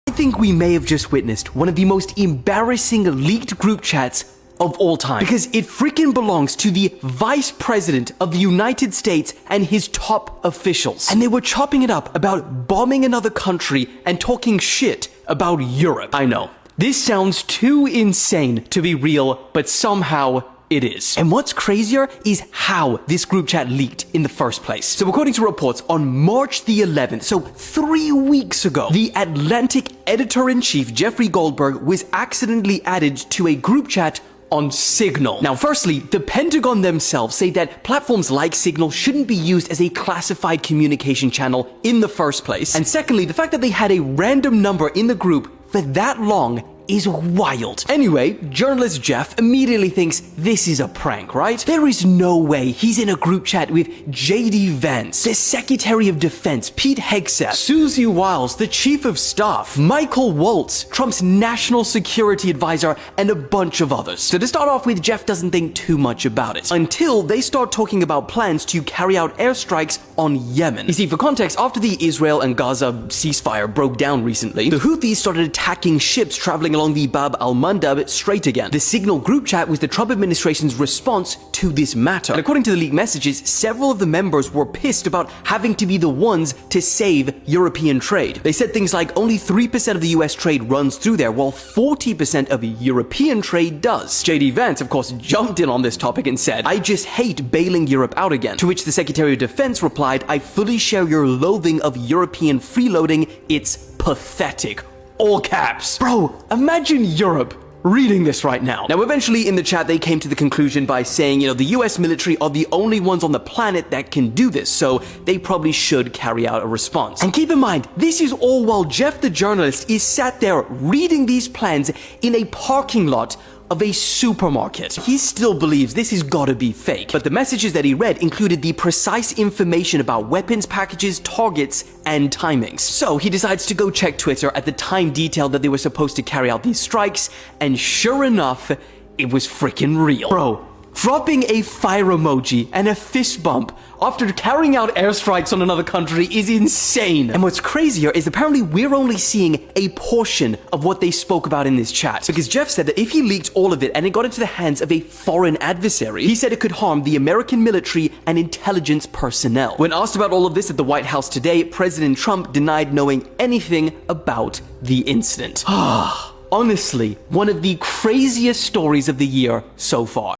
I think we may have just witnessed one of the most embarrassing leaked group chats of all time. Because it freaking belongs to the Vice President of the United States and his top officials. And they were chopping it up about bombing another country and talking shit about Europe. I know. This sounds too insane to be real, but somehow it is. And what's crazier is how this group chat leaked in the first place. So according to reports, on March the 11th, so 3 weeks ago, the Atlantic editor-in-chief Jeffrey Goldberg was accidentally added to a group chat on Signal. Now, firstly, the Pentagon themselves say that platforms like Signal shouldn't be used as a classified communication channel in the first place. And secondly, the fact that they had a random number in the group for that long is wild. Anyway, journalist Jeff immediately thinks this is a prank, right? There is no way he's in a group chat with JD Vance, the Secretary of Defense, Pete Hegseth, Susie Wiles, the Chief of Staff, Michael Waltz, Trump's national security advisor, and a bunch of others. So to start off with, Jeff doesn't think too much about it, until they start talking about plans to carry out airstrikes on Yemen. You see, for context, after the Israel and Gaza ceasefire broke down recently, the Houthis started attacking ships traveling along the Bab al-Mandab Strait again. The Signal group chat was the Trump administration's response to this matter. And according to the leaked messages, several of the members were pissed about having to be the ones to save European trade. They said things like only 3% of the US trade runs through there, while 40% of European trade does. JD Vance, of course, jumped in on this topic and said, "I just hate bailing Europe out again." To which the Secretary of Defense replied, "I fully share your loathing of European freeloading. It's pathetic." All caps. Bro, imagine Europe reading this right now. Now, eventually in the chat, they came to the conclusion by saying, the US military are the only ones on the planet that can do this, so they probably should carry out a response. And keep in mind, this is all while Jeff the journalist is sat there reading these plans in a parking lot of a supermarket. He still believes this has gotta be fake. But the messages that he read included the precise information about weapons packages, targets, and timings. So he decides to go check Twitter at the time detailed that they were supposed to carry out these strikes, and sure enough, it was freaking real. Bro, dropping a fire emoji and a fist bump after carrying out airstrikes on another country is insane. And what's crazier is apparently we're only seeing a portion of what they spoke about in this chat. Because Jeff said that if he leaked all of it and it got into the hands of a foreign adversary, he said it could harm the American military and intelligence personnel. When asked about all of this at the White House today, President Trump denied knowing anything about the incident. Honestly, one of the craziest stories of the year so far.